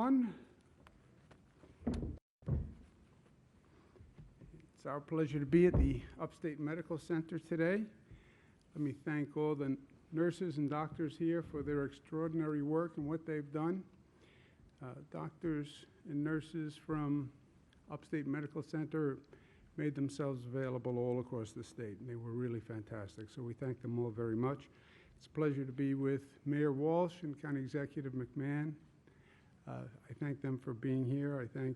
everyone. It's our pleasure to be at the Upstate Medical Center today. Let me thank all the nurses and doctors here for their extraordinary work and what they've done. Doctors and nurses from Upstate Medical Center made themselves available all across the state, and they were really fantastic. So we thank them all very much. It's a pleasure to be with Mayor Walsh and County Executive McMahon. I thank them for being here. I thank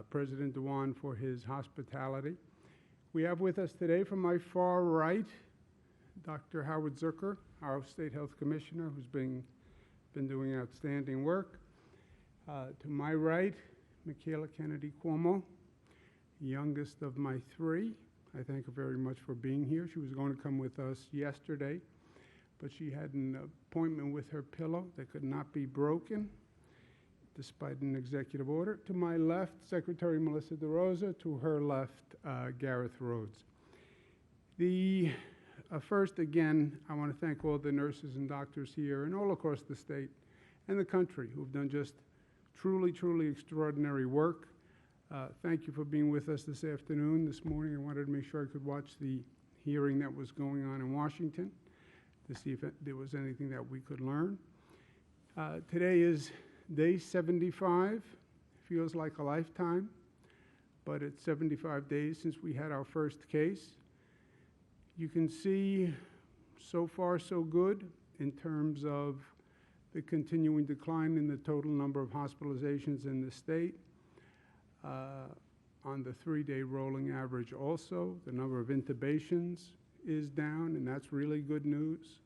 President Dewan for his hospitality. We have with us today from my far right, Dr. Howard Zucker, our State Health Commissioner, who's been doing outstanding work. To my right, Michaela Kennedy Cuomo, youngest of my three. I thank her very much for being here. She was going to come with us yesterday, but she had an appointment with her pillow that could not be broken, despite an executive order. To my left, Secretary Melissa DeRosa. To her left, Gareth Rhodes. First, again, I want to thank all the nurses and doctors here and all across the state and the country who've done just truly, truly extraordinary work. Thank you for being with us this afternoon. This morning, I wanted to make sure I could watch the hearing that was going on in Washington to see if there was anything that we could learn. Today is day 75. Feels like a lifetime, but it's 75 days since we had our first case. You can see so far so good in terms of the continuing decline in the total number of hospitalizations in the state. On the 3-day rolling average also, the number of intubations is down, and that's really good news.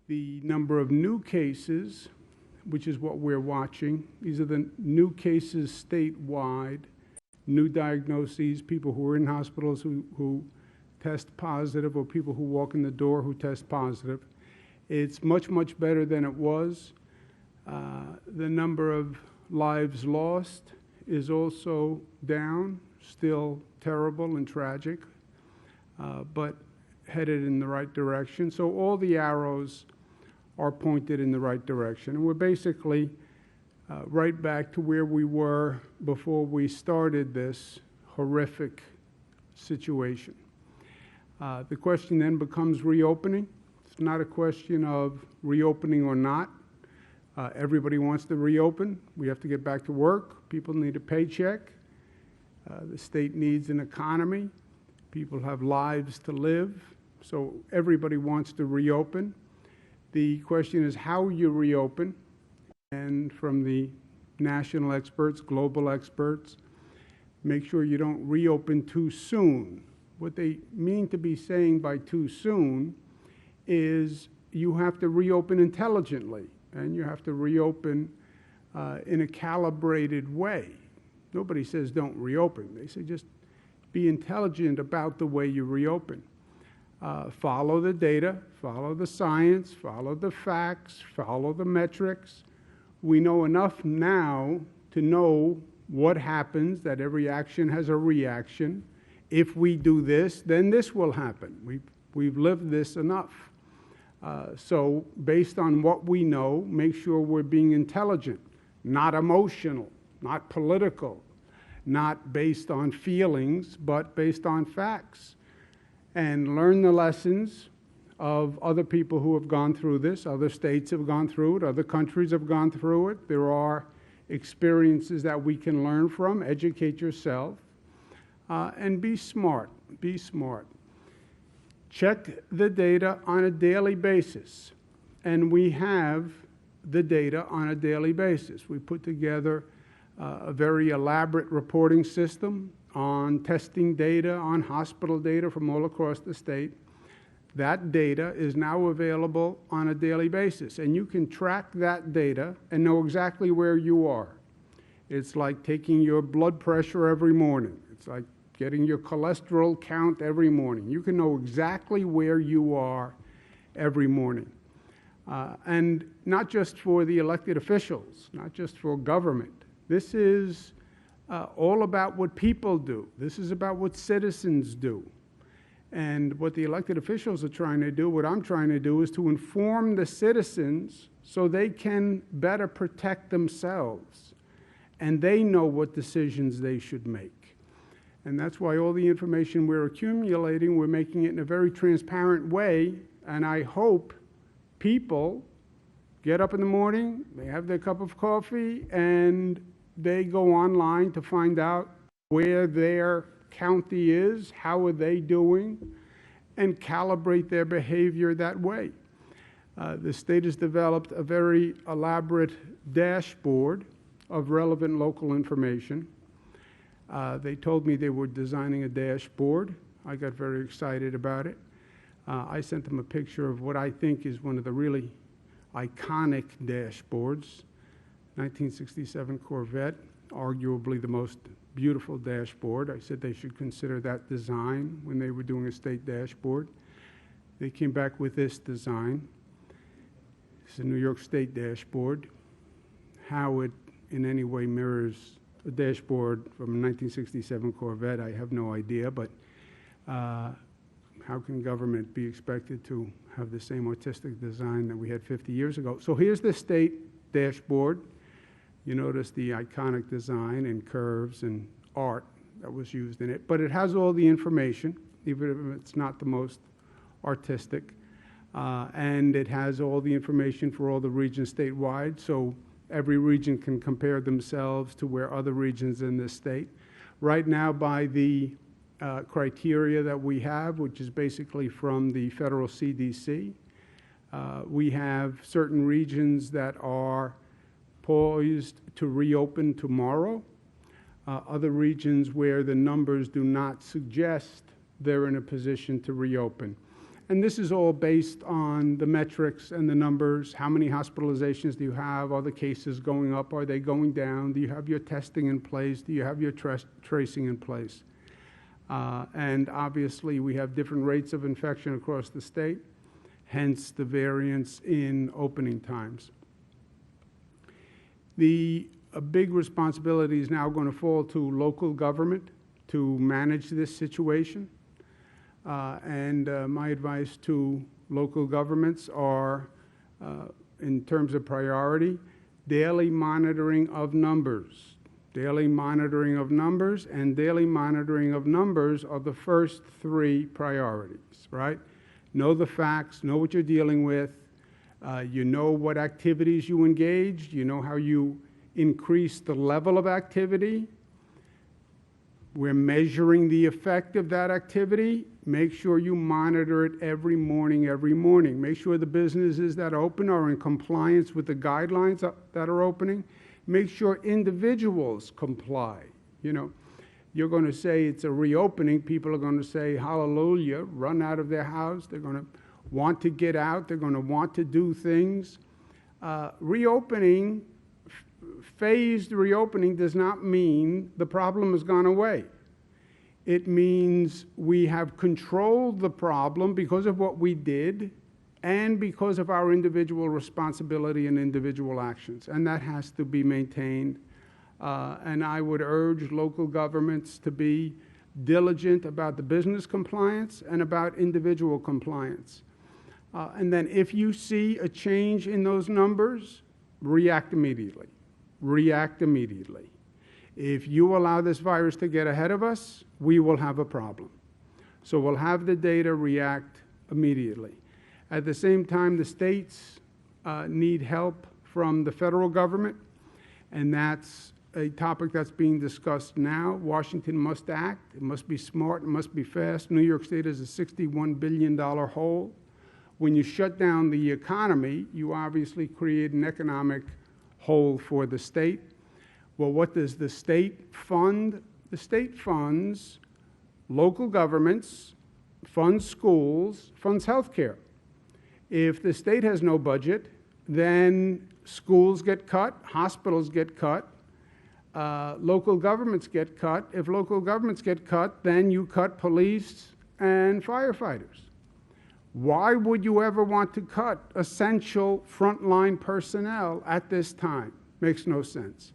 The number of new cases, which is what we're watching, these are the new cases statewide, new diagnoses, people who are in hospitals who test positive, or people who walk in the door who test positive. It's much, much better than it was. The number of lives lost is also down, still terrible and tragic, but headed in the right direction. So all the arrows are pointed in the right direction. And we're basically right back to where we were before we started this horrific situation. The question then becomes reopening. It's not a question of reopening or not. Everybody wants to reopen. We have to get back to work. People need a paycheck. The state needs an economy. People have lives to live. So everybody wants to reopen. The question is how you reopen. And from the national experts, global experts, make sure you don't reopen too soon. What they mean to be saying by too soon is you have to reopen intelligently. And you have to reopen in a calibrated way. Nobody says don't reopen. They say just be intelligent about the way you reopen. Follow the data, follow the science, follow the facts, follow the metrics. We know enough now to know what happens, that every action has a reaction. If we do this, then this will happen. We've lived this enough. So based on what we know, make sure we're being intelligent, not emotional, not political, not based on feelings, but based on facts. And learn the lessons of other people who have gone through this. Other states have gone through it. Other countries have gone through it. There are experiences that we can learn from. Educate yourself. And be smart. Be smart. Check the data on a daily basis, and we have the data on a daily basis. We put together a very elaborate reporting system on testing data, on hospital data from all across the state. That data is now available on a daily basis, and you can track that data and know exactly where you are. It's like taking your blood pressure every morning. It's like getting your cholesterol count every morning. You can know exactly where you are every morning. And not just for the elected officials, not just for government. This is all about what people do. This is about what citizens do. And what the elected officials are trying to do, what I'm trying to do, is to inform the citizens so they can better protect themselves. And they know what decisions they should make. And that's why all the information we're accumulating, we're making it in a very transparent way. And I hope people get up in the morning, they have their cup of coffee, and they go online to find out where their county is, how are they doing, and calibrate their behavior that way. The state has developed a very elaborate dashboard of relevant local information. They told me they were designing a dashboard. I got very excited about it. I sent them a picture of what I think is one of the really iconic dashboards, 1967 Corvette, arguably the most beautiful dashboard. I said they should consider that design when they were doing a state dashboard. They came back with this design. It's a New York State dashboard. How it in any way mirrors a dashboard from a 1967 Corvette, I have no idea, but how can government be expected to have the same artistic design that we had 50 years ago? So here's the state dashboard. You notice the iconic design and curves and art that was used in it, but it has all the information, even if it's not the most artistic, and it has all the information for all the regions statewide, so every region can compare themselves to where other regions in this state. Right now, by the criteria that we have, which is basically from the federal CDC, we have certain regions that are poised to reopen tomorrow, other regions where the numbers do not suggest they're in a position to reopen. And this is all based on the metrics and the numbers. How many hospitalizations do you have? Are the cases going up? Are they going down? Do you have your testing in place? Do you have your tracing in place? And obviously, we have different rates of infection across the state, hence the variance in opening times. A big responsibility is now going to fall to local government to manage this situation. My advice to local governments are, in terms of priority, daily monitoring of numbers. Daily monitoring of numbers and daily monitoring of numbers are the first three priorities, right? Know the facts, know what you're dealing with, you know what activities you engaged, you know how you increase the level of activity. We're measuring the effect of that activity. Make sure you monitor it every morning. Make sure the businesses that open are in compliance with the guidelines that are opening. Make sure individuals comply. You know, you're going to say it's a reopening. People are going to say hallelujah, run out of their house. They're going to want to get out. They're going to want to do things. Reopening, phased reopening does not mean the problem has gone away. It means we have controlled the problem because of what we did and because of our individual responsibility and individual actions. And that has to be maintained. And I would urge local governments to be diligent about the business compliance and about individual compliance. And then if you see a change in those numbers, react immediately. React immediately. If you allow this virus to get ahead of us, we will have a problem. So we'll have the data, react immediately. At the same time, the states need help from the federal government, and that's a topic that's being discussed now. Washington must act. It must be smart. It must be fast. New York State is a $61 billion hole. When you shut down the economy, you obviously create an economic hole for the state. Well, what does the state fund? The state funds local governments, funds schools, funds healthcare. If the state has no budget, then schools get cut, hospitals get cut, local governments get cut. If local governments get cut, then you cut police and firefighters. Why would you ever want to cut essential frontline personnel at this time? Makes no sense.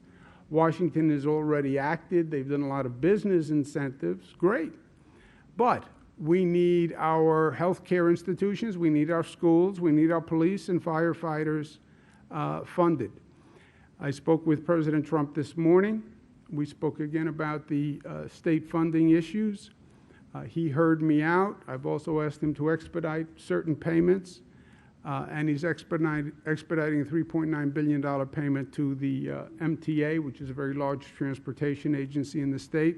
Washington has already acted. They've done a lot of business incentives. Great. But We need our healthcare institutions, we need our schools, we need our police and firefighters funded. I spoke with President Trump this morning. We spoke again about the state funding issues. He heard me out. I've also asked him to expedite certain payments, and he's expediting a $3.9 billion payment to the MTA, which is a very large transportation agency in the state,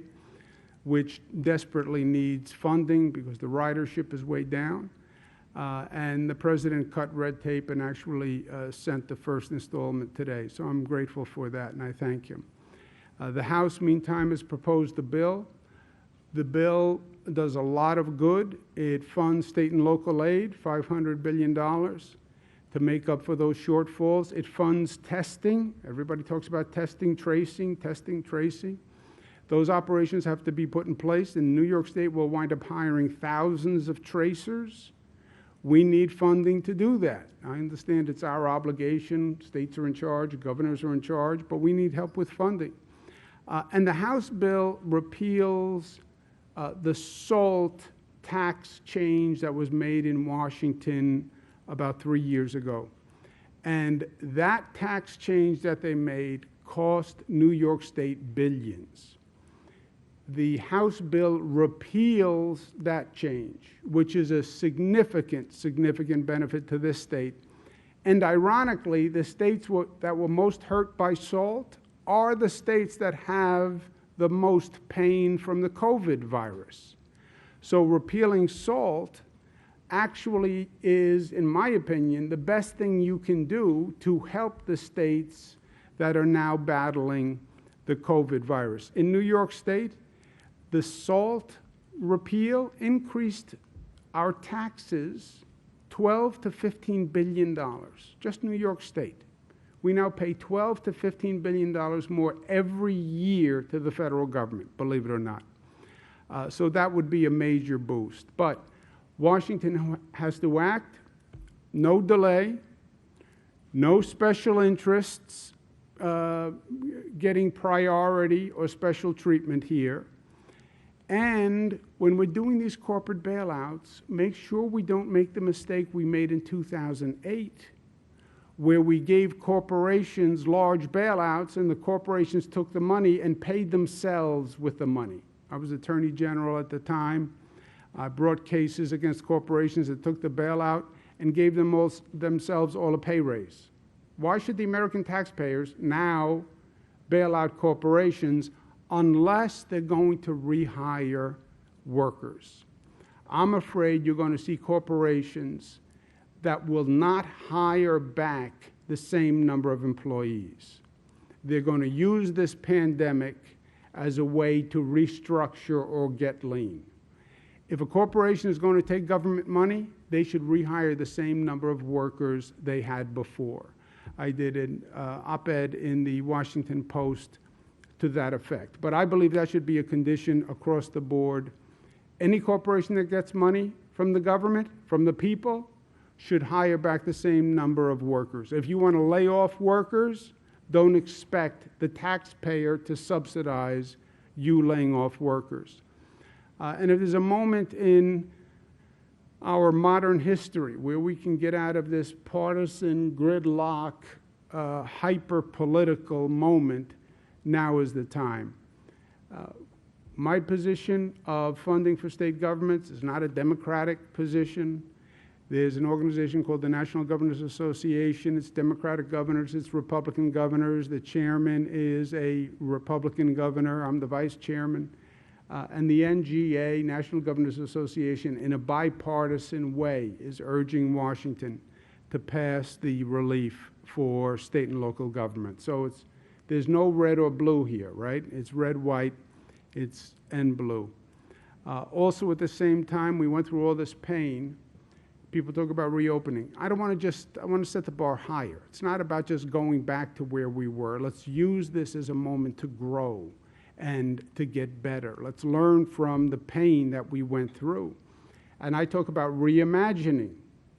which desperately needs funding because the ridership is way down. And the president cut red tape and actually sent the first installment today. So I'm grateful for that, and I thank him. The House, meantime, has proposed a bill. The bill does a lot of good. It funds state and local aid, $500 billion, to make up for those shortfalls. It funds testing. Everybody talks about testing, tracing. Those operations have to be put in place, and New York State will wind up hiring thousands of tracers. We need funding to do that. I understand it's our obligation. States are in charge, governors are in charge, but we need help with funding. And the House bill repeals the SALT tax change that was made in Washington about 3 years ago. And that tax change that they made cost New York State billions. The House bill repeals that change, which is a significant benefit to this state. And ironically, the states that were most hurt by SALT are the states that have the most pain from the COVID virus. So repealing SALT actually is, in my opinion, the best thing you can do to help the states that are now battling the COVID virus. In New York State, the SALT repeal increased our taxes $12 to $15 billion, just New York State. We now pay $12 to $15 billion more every year to the federal government, believe it or not. So that would be a major boost. But Washington has to act, no delay, no special interests getting priority or special treatment here. And when we're doing these corporate bailouts, make sure we don't make the mistake we made in 2008, where we gave corporations large bailouts and the corporations took the money and paid themselves with the money. I was Attorney General at the time. I brought cases against corporations that took the bailout and gave themselves all a pay raise. Why should the American taxpayers now bail out corporations unless they're going to rehire workers? I'm afraid you're going to see corporations that will not hire back the same number of employees. They're going to use this pandemic as a way to restructure or get lean. If a corporation is going to take government money, they should rehire the same number of workers they had before. I did an op-ed in the Washington Post to that effect. But I believe that should be a condition across the board. Any corporation that gets money from the government, from the people, should hire back the same number of workers. If you want to lay off workers, don't expect the taxpayer to subsidize you laying off workers. And if there's a moment in our modern history where we can get out of this partisan gridlock, hyper-political moment, now is the time. My position of funding for state governments is not a Democratic position. There's an organization called the National Governors Association. It's Democratic governors, it's Republican governors. The chairman is a Republican governor. I'm the vice chairman. And the NGA, National Governors Association, in a bipartisan way, is urging Washington to pass the relief for state and local government. So there's no red or blue here, right? It's red, white, and blue. Also, at the same time, we went through all this pain. People talk about reopening. I want to set the bar higher. It's not about just going back to where we were. Let's use this as a moment to grow and to get better. Let's learn from the pain that we went through. And I talk about reimagining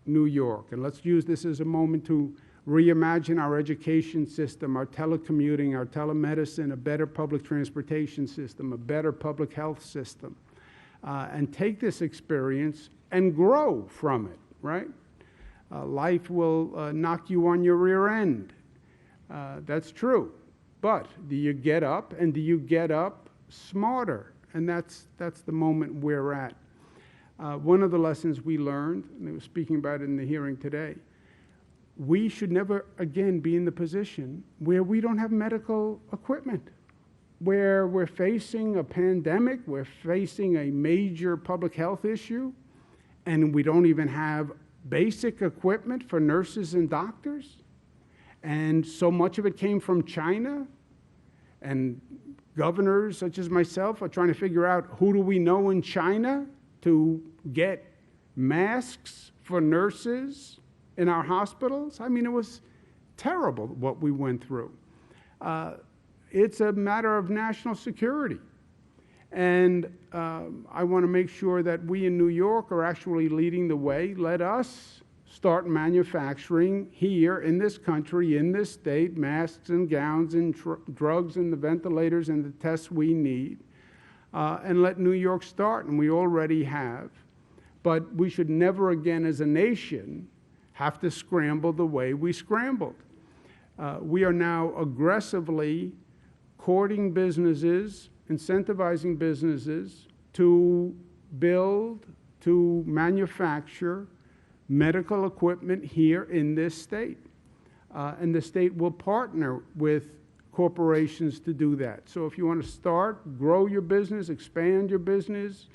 New York, and let's use this as a moment to reimagine our education system, our telecommuting, our telemedicine, a better public transportation system, a better public health system. and take this experience and grow from it, right? Life will knock you on your rear end. That's true. But do you get up, and do you get up smarter? And that's the moment we're at. One of the lessons we learned, and I was speaking about it in the hearing today, we should never again be in the position where we don't have medical equipment, where we're facing a pandemic, we're facing a major public health issue, and we don't even have basic equipment for nurses and doctors. And so much of it came from China, and governors such as myself are trying to figure out who do we know in China to get masks for nurses in our hospitals. I mean, it was terrible what we went through. It's a matter of national security. And I want to make sure that we in New York are actually leading the way. Let us start manufacturing here in this country, in this state, masks and gowns and drugs and the ventilators and the tests we need. And let New York start, and we already have. But we should never again as a nation have to scramble the way we scrambled. We are now aggressively courting businesses, incentivizing businesses to build, to manufacture medical equipment here in this state. And the state will partner with corporations to do that. So if you want to start, grow your business, expand your business,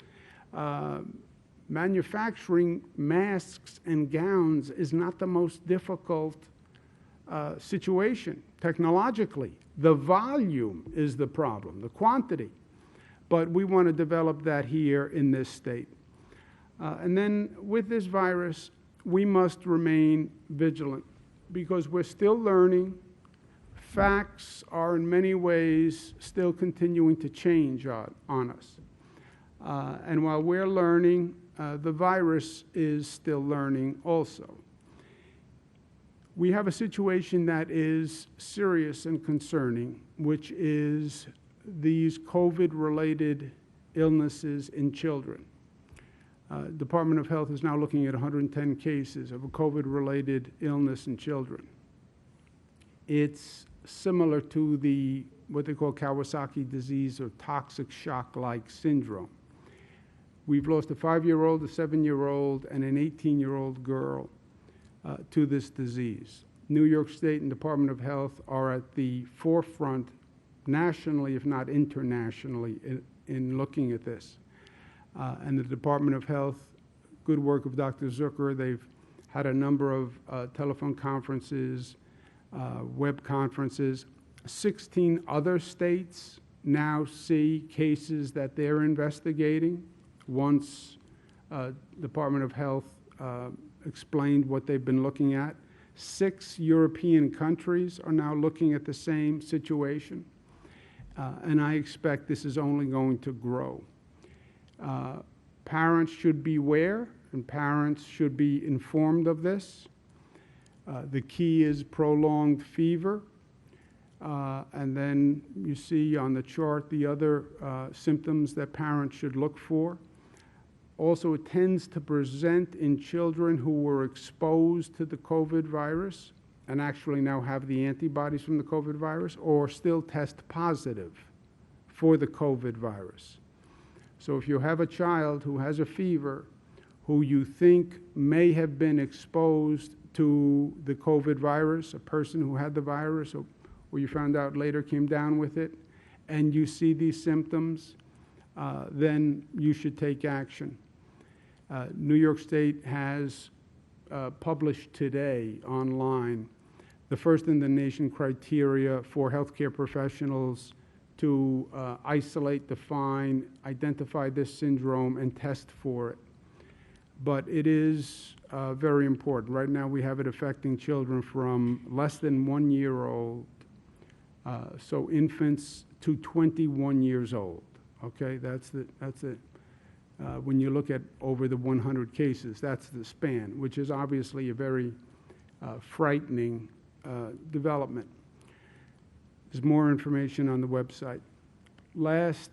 manufacturing masks and gowns is not the most difficult situation technologically. The volume is the problem, the quantity. But we want to develop that here in this state. And then with this virus, we must remain vigilant because we're still learning. Facts are in many ways still continuing to change on us. And while we're learning, the virus is still learning also. We have a situation that is serious and concerning, which is these COVID-related illnesses in children. Department of Health is now looking at 110 cases of a COVID-related illness in children. It's similar to what they call Kawasaki disease or toxic shock-like syndrome. We've lost a 5-year-old, a 7-year-old, and an 18-year-old girl to this disease. New York State and Department of Health are at the forefront nationally, if not internationally, in looking at this. And the Department of Health, good work of Dr. Zucker, they've had a number of telephone conferences, web conferences. 16 other states now see cases that they're investigating once Department of Health explained what they've been looking at. 6 European countries are now looking at the same situation. And I expect this is only going to grow. Parents should beware, and parents should be informed of this. The key is prolonged fever. And then you see on the chart the other symptoms that parents should look for. Also, it tends to present in children who were exposed to the COVID virus and actually now have the antibodies from the COVID virus or still test positive for the COVID virus. So if you have a child who has a fever, who you think may have been exposed to the COVID virus, a person who had the virus or you found out later came down with it, and you see these symptoms, then you should take action. New York State has published today online the first in the nation criteria for healthcare professionals to isolate, define, identify this syndrome, and test for it. But it is very important. Right now we have it affecting children from less than 1 year old, so infants to 21 years old. Okay, that's it. When you look at over the 100 cases, that's the span, which is obviously a very frightening development. There's more information on the website. Last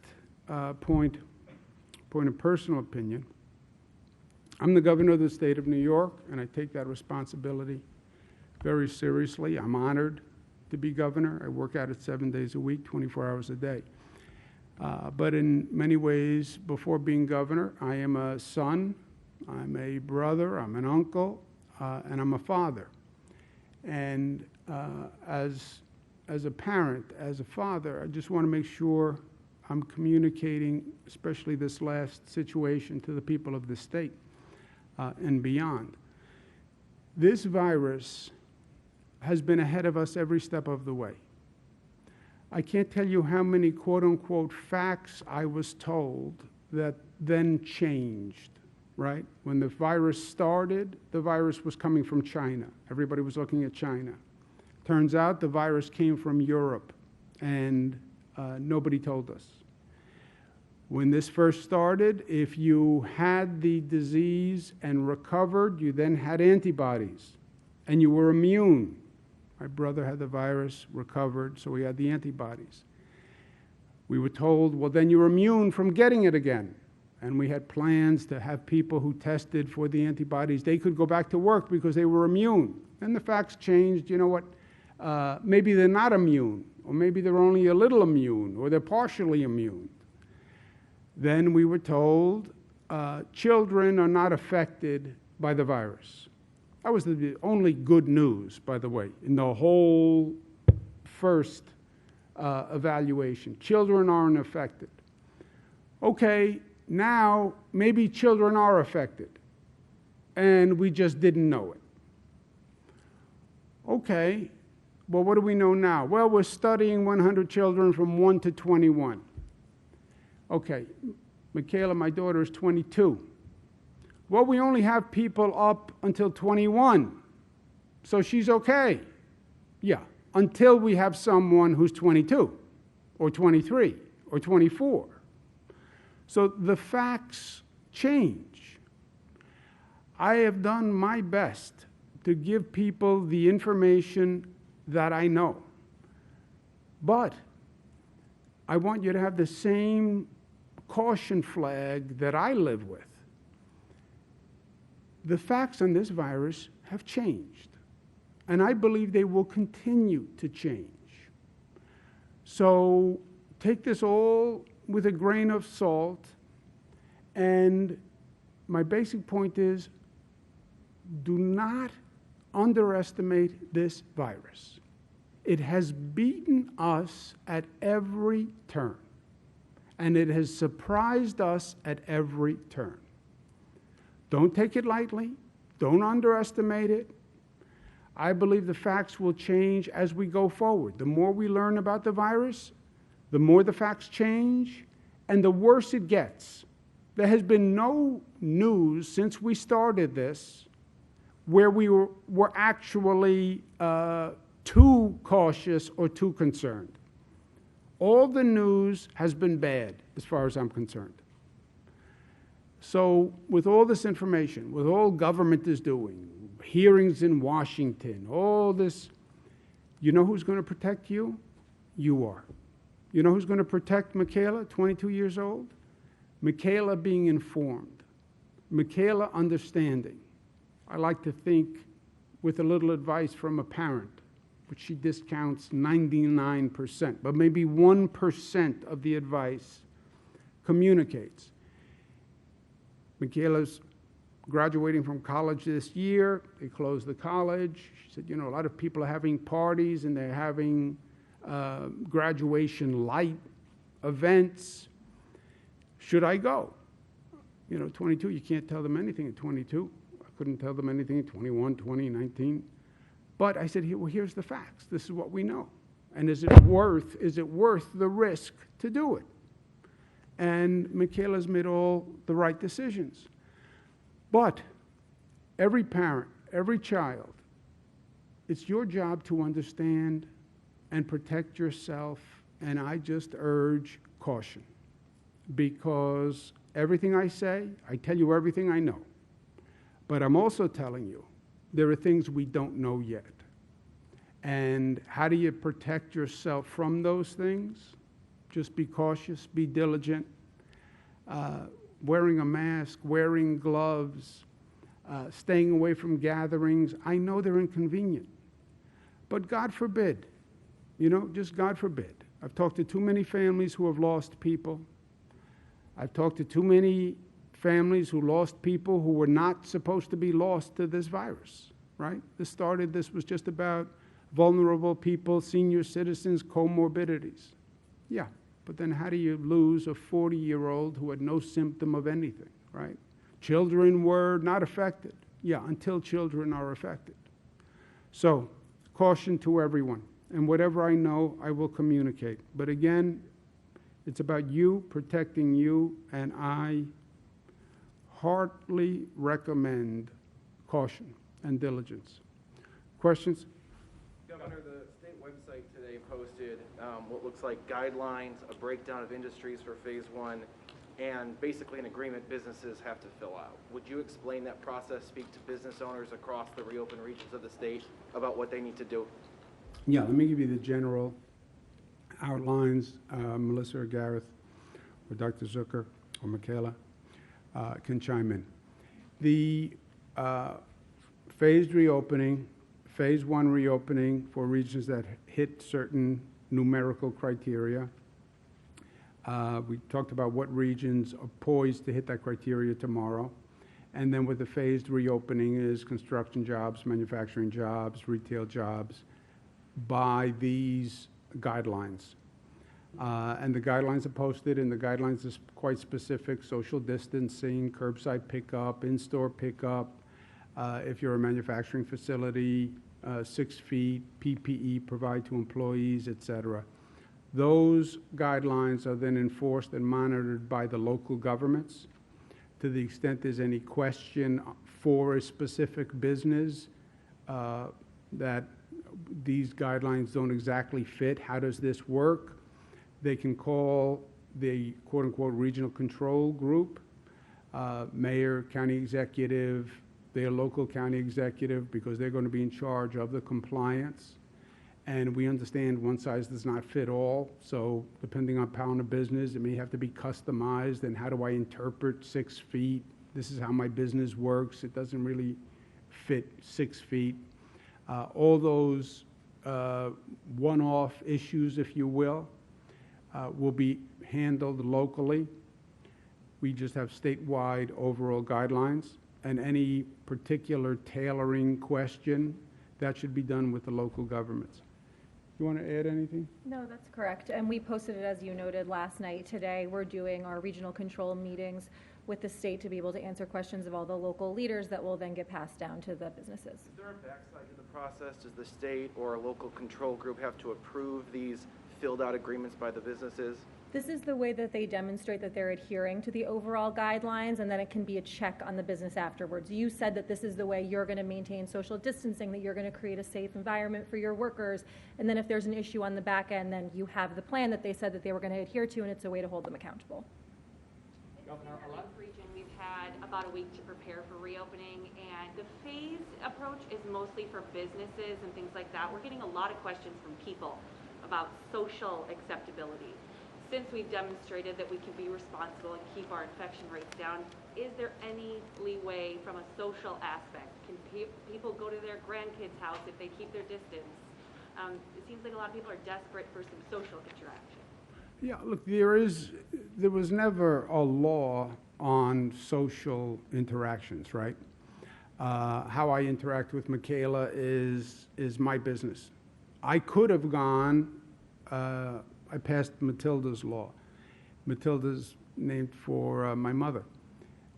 point, point of personal opinion. I'm the governor of the state of New York, and I take that responsibility very seriously. I'm honored to be governor. I work at it 7 days a week, 24 hours a day. But in many ways, before being governor, I am a son, I'm a brother, I'm an uncle, and I'm a father. And as a parent, as a father, I just want to make sure I'm communicating, especially this last situation, to the people of the state and beyond. This virus has been ahead of us every step of the way. I can't tell you how many quote-unquote facts I was told that then changed, right? When the virus started, the virus was coming from China. Everybody was looking at China. Turns out the virus came from Europe, and nobody told us. When this first started, if you had the disease and recovered, you then had antibodies, and you were immune. My brother had the virus, recovered, so he had the antibodies. We were told, well, then you're immune from getting it again. And we had plans to have people who tested for the antibodies, they could go back to work because they were immune. And the facts changed. You know what? Maybe they're not immune, or maybe they're only a little immune, or they're partially immune. Then we were told children are not affected by the virus. That was the only good news, by the way, in the whole first evaluation. Children aren't affected. Okay, now maybe children are affected, and we just didn't know it. Okay, well, what do we know now? Well, we're studying 100 children from 1 to 21. Okay, Michaela, my daughter, is 22. Well, we only have people up until 21, so she's okay. Yeah, until we have someone who's 22, or 23, or 24. So the facts change. I have done my best to give people the information that I know. But I want you to have the same caution flag that I live with. The facts on this virus have changed, and I believe they will continue to change. So take this all with a grain of salt, and my basic point is, do not underestimate this virus. It has beaten us at every turn, and it has surprised us at every turn. Don't take it lightly. Don't underestimate it. I believe the facts will change as we go forward. The more we learn about the virus, the more the facts change, and the worse it gets. There has been no news since we started this where we were actually too cautious or too concerned. All the news has been bad as far as I'm concerned. So with all this information, with all government is doing, hearings in Washington, all this, you know who's going to protect you? You are. You know who's going to protect Michaela, 22 years old? Michaela being informed. Michaela understanding. I like to think with a little advice from a parent, which she discounts 99%, but maybe 1% of the advice communicates. Michaela's graduating from college this year. They closed the college. She said, you know, a lot of people are having parties and they're having graduation light events. Should I go? You know, 22, you can't tell them anything at 22. I couldn't tell them anything at 21, 20, 19. But I said, well, here's the facts. This is what we know. And is it worth the risk to do it? And Michaela's made all the right decisions. But every parent, every child, it's your job to understand and protect yourself. And I just urge caution, because everything I say, I tell you everything I know. But I'm also telling you, there are things we don't know yet. And how do you protect yourself from those things? Just be cautious, be diligent. wearing a mask, wearing gloves, staying away from gatherings. I know they're inconvenient, but God forbid, just God forbid. I've talked to too many families who have lost people. I've talked to too many families who lost people who were not supposed to be lost to this virus, right? This was just about vulnerable people, senior citizens, comorbidities. Yeah, but then how do you lose a 40-year-old who had no symptom of anything, right? Children were not affected. Yeah, until children are affected. So, caution to everyone. And whatever I know, I will communicate. But again, it's about you, protecting you, and I heartily recommend caution and diligence. Questions? Governor, the state website today posted what looks like guidelines, a breakdown of industries for phase one, and basically an agreement businesses have to fill out. Would you explain that process, speak to business owners across the reopened regions of the state about what they need to do? Yeah, let me give you the general outlines. Melissa or Gareth or Dr. Zucker or Michaela can chime in. The phased reopening, phase one reopening for regions that hit certain numerical criteria. We talked about what regions are poised to hit that criteria tomorrow. And then with the phased reopening is construction jobs, manufacturing jobs, retail jobs, by these guidelines. And the guidelines are posted, and the guidelines are quite specific: social distancing, curbside pickup, in-store pickup. If you're a manufacturing facility, 6 feet, PPE provide to employees, etc. Those guidelines are then enforced and monitored by the local governments. To the extent there's any question for a specific business that these guidelines don't exactly fit, how does this work? They can call the quote-unquote regional control group, mayor, county executive, their local county executive, because they're going to be in charge of the compliance. And we understand one size does not fit all, so depending on pound of business, it may have to be customized. And how do I interpret 6 feet? This is how my business works. It doesn't really fit 6 feet. All those one-off issues, if you will be handled locally. We just have statewide overall guidelines, and any particular tailoring question, that should be done with the local governments. You want to add anything? No, that's correct. And we posted it, as you noted, last night. Today, we're doing our regional control meetings with the state to be able to answer questions of all the local leaders that will then get passed down to the businesses. Is there a backside to the process? Does the state or a local control group have to approve these filled out agreements by the businesses? This is the way that they demonstrate that they're adhering to the overall guidelines, and then it can be a check on the business afterwards. You said that this is the way you're going to maintain social distancing, that you're going to create a safe environment for your workers, and then if there's an issue on the back end, then you have the plan that they said that they were going to adhere to, and it's a way to hold them accountable. Governor, in the region, we've had about a week to prepare for reopening, and the phased approach is mostly for businesses and things like that. We're getting a lot of questions from people about social acceptability. Since we've demonstrated that we can be responsible and keep our infection rates down, is there any leeway from a social aspect? Can people go to their grandkids' house if they keep their distance? It seems like a lot of people are desperate for some social interaction. Yeah, look, there was never a law on social interactions, right? How I interact with Michaela is my business. I could have gone, I passed Matilda's law. Matilda's named for my mother.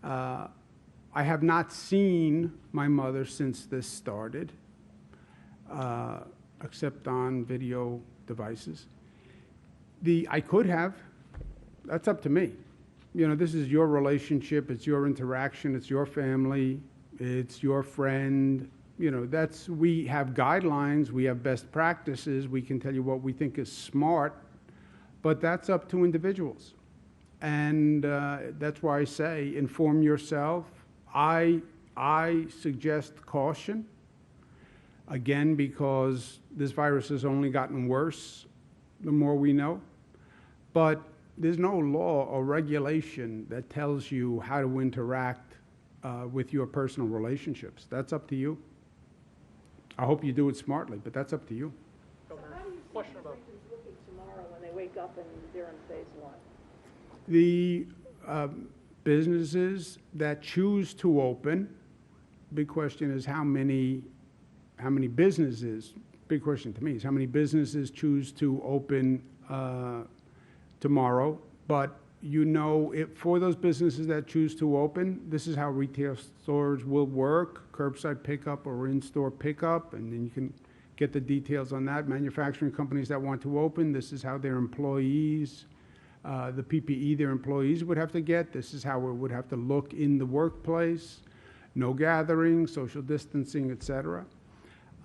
I have not seen my mother since this started, except on video devices. I could have. That's up to me. You know, this is your relationship. It's your interaction. It's your family. It's your friend. You know, we have guidelines. We have best practices. We can tell you what we think is smart, but that's up to individuals. And that's why I say inform yourself. I suggest caution, again, because this virus has only gotten worse the more we know. But there's no law or regulation that tells you how to interact with your personal relationships. That's up to you. I hope you do it smartly, but that's up to you. So how do you see these regions looking tomorrow when they wake up and they're in phase one? The businesses that choose to open, big question is how many businesses, big question to me is how many businesses choose to open tomorrow. But you know, for those businesses that choose to open, this is how retail stores will work: curbside pickup or in-store pickup, and then you can get the details on that. Manufacturing companies that want to open, this is how their employees, the PPE their employees would have to get. This is how it would have to look in the workplace: no gathering, social distancing, etc.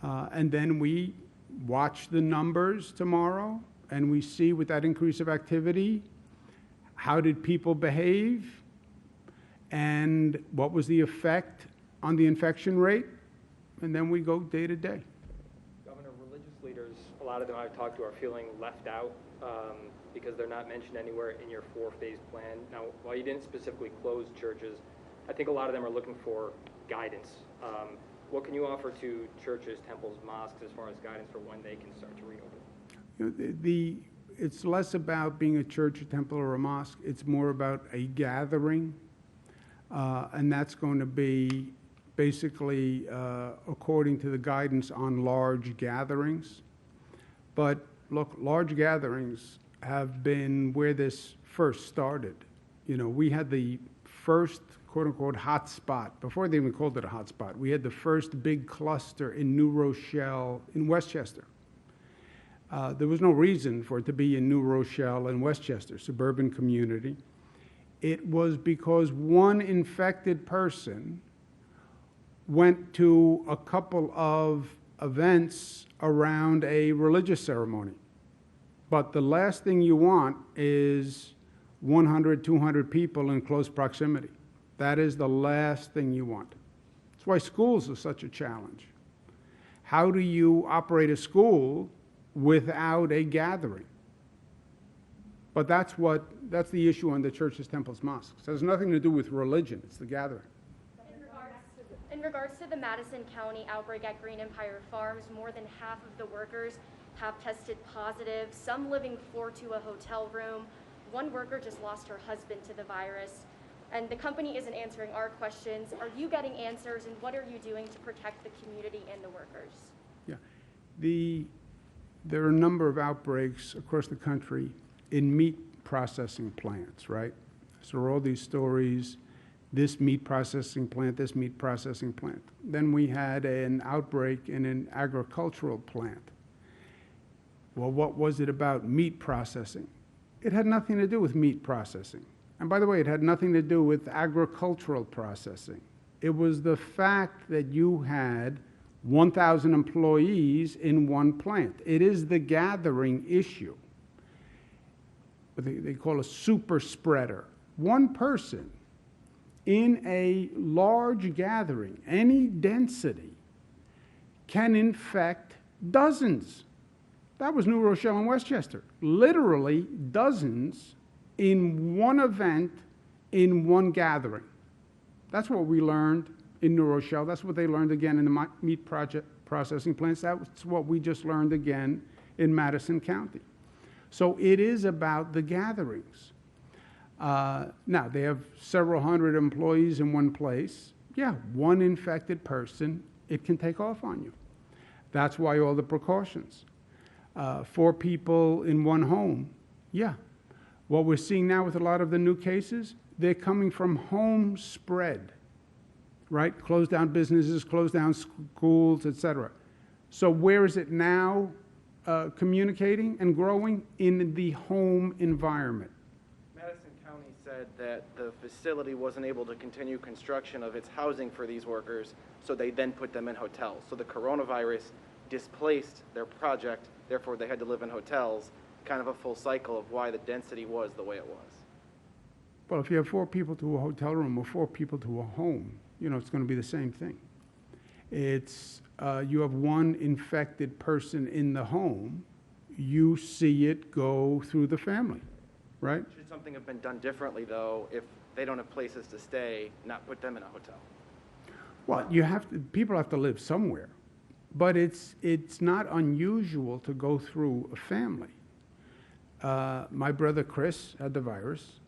And then we watch the numbers tomorrow, and we see with that increase of activity, how did people behave, and what was the effect on the infection rate, and then we go day to day. Governor, religious leaders, a lot of them I've talked to are feeling left out because they're not mentioned anywhere in your 4-phase plan. Now, while you didn't specifically close churches, I think a lot of them are looking for guidance. What can you offer to churches, temples, mosques as far as guidance for when they can start to reopen? It's less about being a church, a temple, or a mosque. It's more about a gathering, and that's going to be basically according to the guidance on large gatherings. But look, large gatherings have been where this first started. You know, we had the first quote-unquote hot spot, before they even called it a hot spot. We had the first big cluster in New Rochelle, in Westchester. There was no reason for it to be in New Rochelle and Westchester, suburban community. It was because one infected person went to a couple of events around a religious ceremony. But the last thing you want is 100, 200 people in close proximity. That is the last thing you want. That's why schools are such a challenge. How do you operate a school without a gathering? But that's the issue on the churches, temples, mosques. It has nothing to do with religion. It's the gathering. In regards to the Madison County outbreak at Green Empire Farms, more than half of the workers have tested positive, some living floor to a hotel room. One worker just lost her husband to the virus. And the company isn't answering our questions. Are you getting answers, and what are you doing to protect the community and the workers? Yeah. There are a number of outbreaks across the country in meat processing plants, right? So all these stories, this meat processing plant, this meat processing plant. Then we had an outbreak in an agricultural plant. Well, what was it about meat processing? It had nothing to do with meat processing. And by the way, it had nothing to do with agricultural processing. It was the fact that you had 1,000 employees in one plant. It is the gathering issue. What they call a super spreader. One person in a large gathering, any density, can infect dozens. That was New Rochelle and Westchester. Literally dozens in one event, in one gathering. That's what we learned in New Rochelle. That's what they learned again in the meat processing plants. That's what we just learned again in Madison County. So it is about the gatherings. Now, they have several hundred employees in one place. Yeah, one infected person, it can take off on you. That's why all the precautions. 4 people in one home, yeah. What we're seeing now with a lot of the new cases, they're coming from home spread, right? Close down businesses, close down schools, etc. So where is it now communicating and growing? In the home environment. Madison County said that the facility wasn't able to continue construction of its housing for these workers, so they then put them in hotels. So the coronavirus displaced their project, therefore they had to live in hotels, kind of a full cycle of why the density was the way it was. Well, if you have 4 people to a hotel room or 4 people to a home, you know, it's going to be the same thing. It's, you have one infected person in the home, you see it go through the family. right? Should something have been done differently, though, if they don't have places to stay, not put them in a hotel? Well, people have to live somewhere, but it's not unusual to go through a family. My brother Chris had the virus.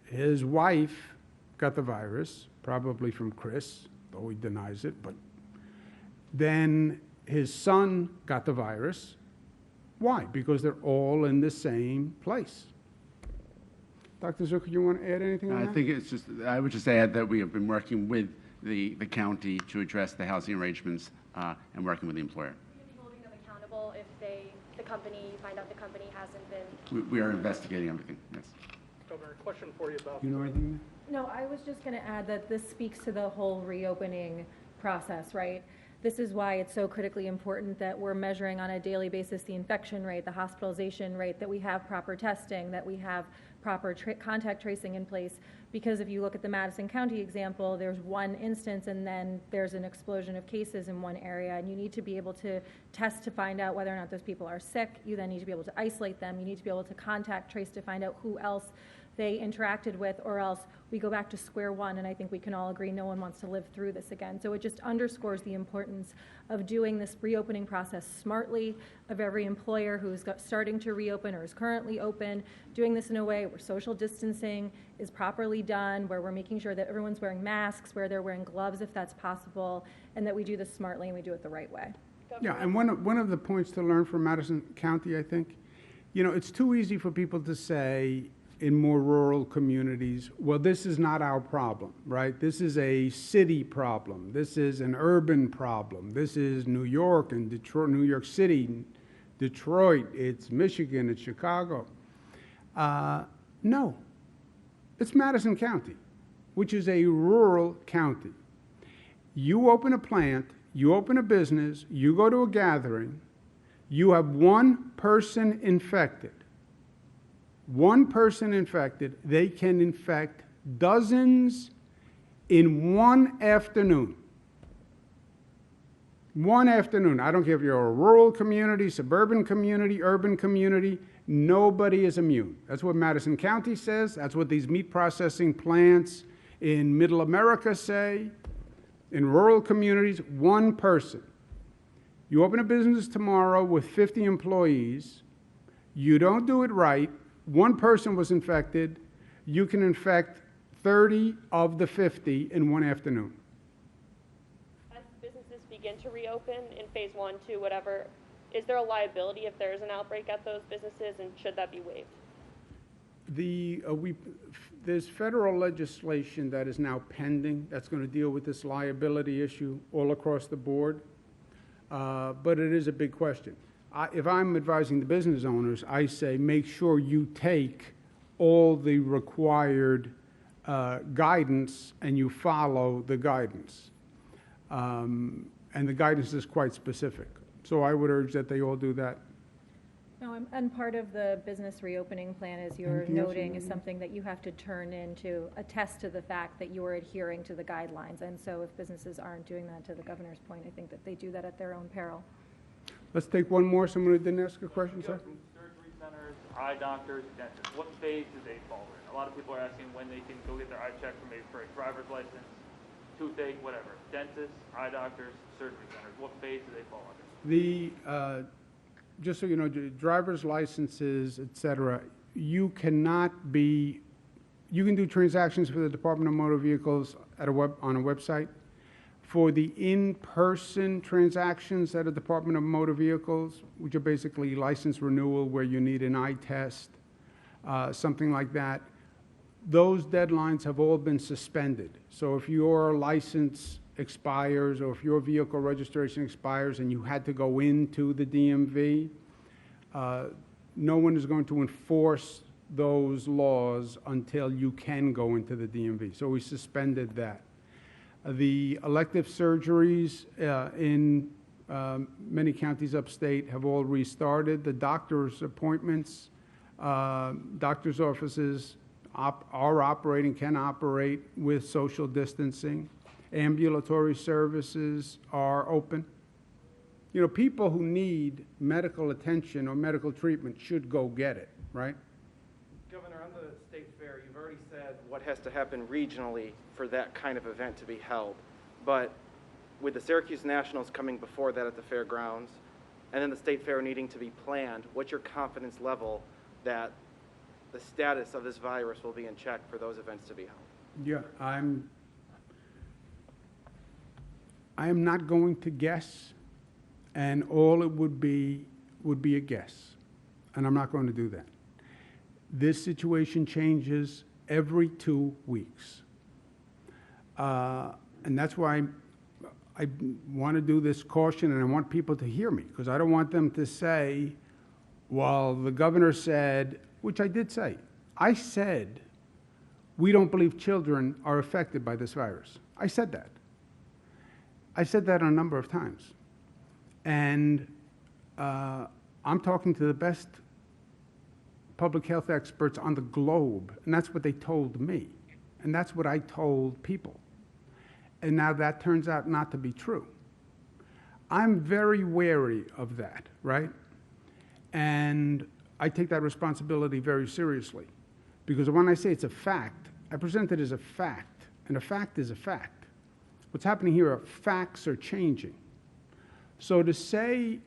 His wife got the virus, probably from Chris, though he denies it, but then his son got the virus. Why? Because they're all in the same place. Dr. Zucker, you want to add anything on that? I think I would just add that we have been working with the county to address the housing arrangements and working with the employer. Will you be holding them accountable if the company, find out the company hasn't been? We are investigating everything, yes. Governor, question for you about. You know anything? No, I was just going to add that this speaks to the whole reopening process, right? This is why it's so critically important that we're measuring on a daily basis the infection rate, the hospitalization rate, that we have proper testing, that we have proper contact tracing in place. Because if you look at the Madison County example, there's one instance and then there's an explosion of cases in one area, and you need to be able to test to find out whether or not those people are sick. You then need to be able to isolate them. You need to be able to contact trace to find out who else they interacted with, or else we go back to square one, and I think we can all agree no one wants to live through this again. So it just underscores the importance of doing this reopening process smartly, of every employer who's starting to reopen or is currently open, doing this in a way where social distancing is properly done, where we're making sure that everyone's wearing masks, where they're wearing gloves if that's possible, and that we do this smartly and we do it the right way. Yeah, and one of the points to learn from Madison County, I think, it's too easy for people to say, in more rural communities, well, this is not our problem, right? This is a city problem. This is an urban problem. This is New York and Detroit, New York City, Detroit, it's Michigan, it's Chicago. No, it's Madison County, which is a rural county. You open a plant, you open a business, you go to a gathering, you have one person infected. One person infected, they can infect dozens in one afternoon. One afternoon. I don't care if you're a rural community, suburban community, urban community, nobody is immune. That's what Madison County says. That's what these meat processing plants in Middle America say. In rural communities, one person. You open a business tomorrow with 50 employees, you don't do it right, one person was infected, you can infect 30 of the 50 in one afternoon. As businesses begin to reopen in phase 1, 2, whatever, is there a liability if there is an outbreak at those businesses, and should that be waived? There's federal legislation that is now pending that's going to deal with this liability issue all across the board, but it is a big question. If I'm advising the business owners, I say make sure you take all the required guidance and you follow the guidance. And the guidance is quite specific. So I would urge that they all do that. No, and part of the business reopening plan, as you're Anything else you noting, want is to- something that you have to turn in to attest to the fact that you are adhering to the guidelines. And so if businesses aren't doing that, to the governor's point, I think that they do that at their own peril. Let's take one more. Someone who didn't ask a question, sir? Surgery centers, eye doctors, dentists, what phase do they fall in? A lot of people are asking when they can go get their eye checked for maybe for a driver's license, toothache, whatever. Dentists, eye doctors, surgery centers, what phase do they fall under? Just so you know, driver's licenses, et cetera, you can do transactions for the Department of Motor Vehicles on a website. For the in-person transactions at a Department of Motor Vehicles, which are basically license renewal where you need an eye test, something like that, those deadlines have all been suspended. So if your license expires or if your vehicle registration expires and you had to go into the DMV, no one is going to enforce those laws until you can go into the DMV. So we suspended that. The elective surgeries in many counties upstate have all restarted. The doctor's appointments, doctor's offices are operating, can operate with social distancing. Ambulatory services are open. You know, people who need medical attention or medical treatment should go get it, right? Governor, on what has to happen regionally for that kind of event to be held. But with the Syracuse Nationals coming before that at the fairgrounds, and then the state fair needing to be planned, what's your confidence level that the status of this virus will be in check for those events to be held? Yeah, I am not going to guess, and all it would be a guess, and I'm not going to do that. This situation changes every 2 weeks. And that's why I want to do this caution, and I want people to hear me, because I don't want them to say, well, the governor said, which I did say. I said, we don't believe children are affected by this virus. I said that. I said that a number of times. And I'm talking to the best public health experts on the globe, and that's what they told me. And that's what I told people. And now that turns out not to be true. I'm very wary of that, right? And I take that responsibility very seriously. Because when I say it's a fact, I present it as a fact, and a fact is a fact. What's happening here are facts are changing. So to say,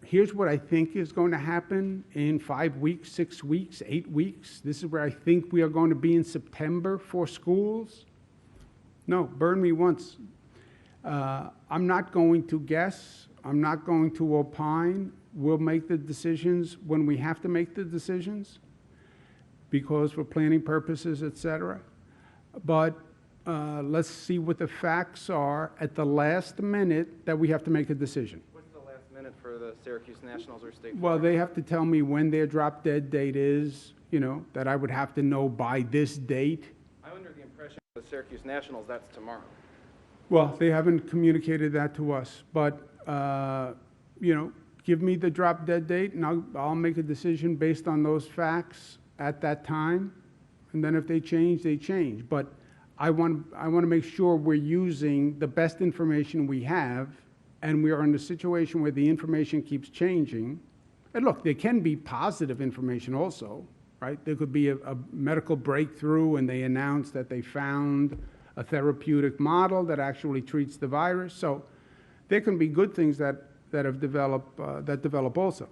here's what I think is going to happen in 5 weeks, 6 weeks, 8 weeks, this is where I think we are going to be in September for schools, no, burn me once. I'm not going to guess. I'm not going to opine. We'll make the decisions when we have to make the decisions because for planning purposes, et cetera. But let's see what the facts are at the last minute that we have to make a decision. What's the last minute for the Syracuse Nationals or state? Well, they have to tell me when their drop-dead date is, you know, that I would have to know by this date. I'm under the impression the Syracuse Nationals, that's tomorrow. Well, they haven't communicated that to us, but, you know, give me the drop-dead date, and I'll make a decision based on those facts at that time, and then if they change, they change. But I want to make sure we're using the best information we have, and we are in a situation where the information keeps changing. And look, there can be positive information also, right? There could be a medical breakthrough, and they announce that they found a therapeutic model that actually treats the virus. So there can be good things that develop also.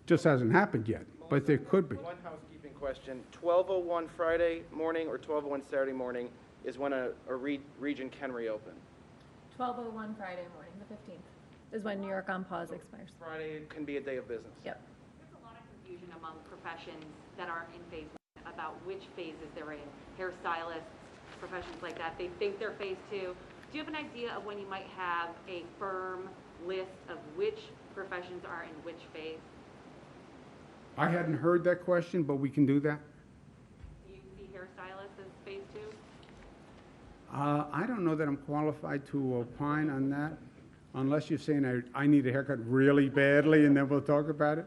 Just hasn't happened yet, but there could be. One housekeeping question. 12:01 Friday morning or 12:01 Saturday morning is when a region can reopen. 12:01 Friday morning, the 15th, is when New York on pause expires. Friday can be a day of business. Yep. There's a lot of confusion among professions that are in phase one about which phases they're in. Hairstylists, professions like that, they think they're phase two. Do you have an idea of when you might have a firm list of which professions are in which phase? I hadn't heard that question, but we can do that. Do you see hairstylists as phase two? I don't know that I'm qualified to opine on that, unless you're saying I need a haircut really badly, and then we'll talk about it.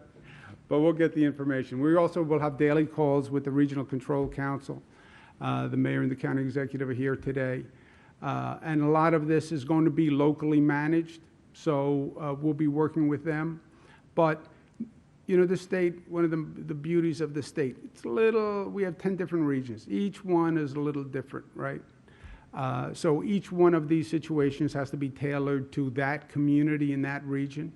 But we'll get the information. We also will have daily calls with the Regional Control Council. The mayor and the county executive are here today. And a lot of this is going to be locally managed, so we'll be working with them. But, you know, the state, one of the beauties of the state, it's a little, we have 10 different regions. Each one is a little different, right? So each one of these situations has to be tailored to that community in that region.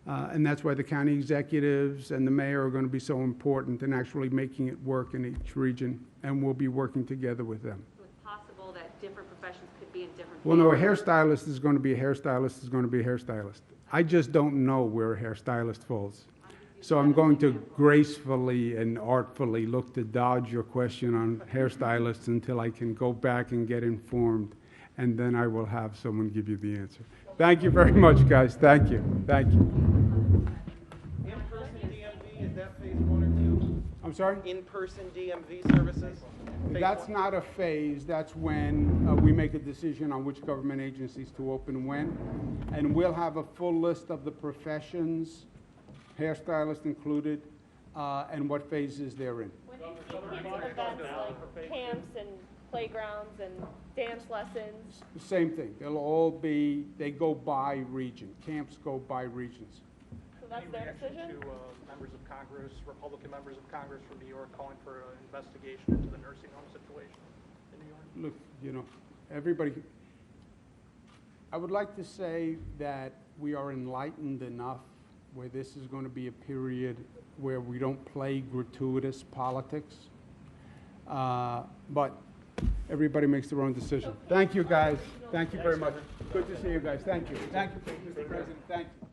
And that's why the county executives and the mayor are going to be so important in actually making it work in each region, and we'll be working together with them. So it's possible that different professions could be in different Well, no, a phases. hairstylist is going to be a hairstylist is going to be a hairstylist. I just don't know where a hairstylist falls. So I'm going to gracefully and artfully look to dodge your question on hairstylists until I can go back and get informed, and then I will have someone give you the answer. Thank you very much, guys. Thank you. Thank you. In-person DMV, is that phase one or two? I'm sorry? In-person DMV services? Phase That's one. not a phase. That's when we make a decision on which government agencies to open when. And we'll have a full list of the professions, hairstylist included, and what phases they're in. When you cancel events like camps and playgrounds and dance lessons, Same thing. They'll all be, they go by region. Camps go by regions. so that's Any their reaction decision? to members of Congress, Republican members of Congress from New York calling for an investigation into the nursing home situation in look, everybody, I would like to say that we are enlightened enough where this is going to be a period where we don't play gratuitous politics. But everybody makes their own decision. Thank you, guys. Thank you very much. Good to see you guys. Thank you. Thank you, Mr. President. Thank you.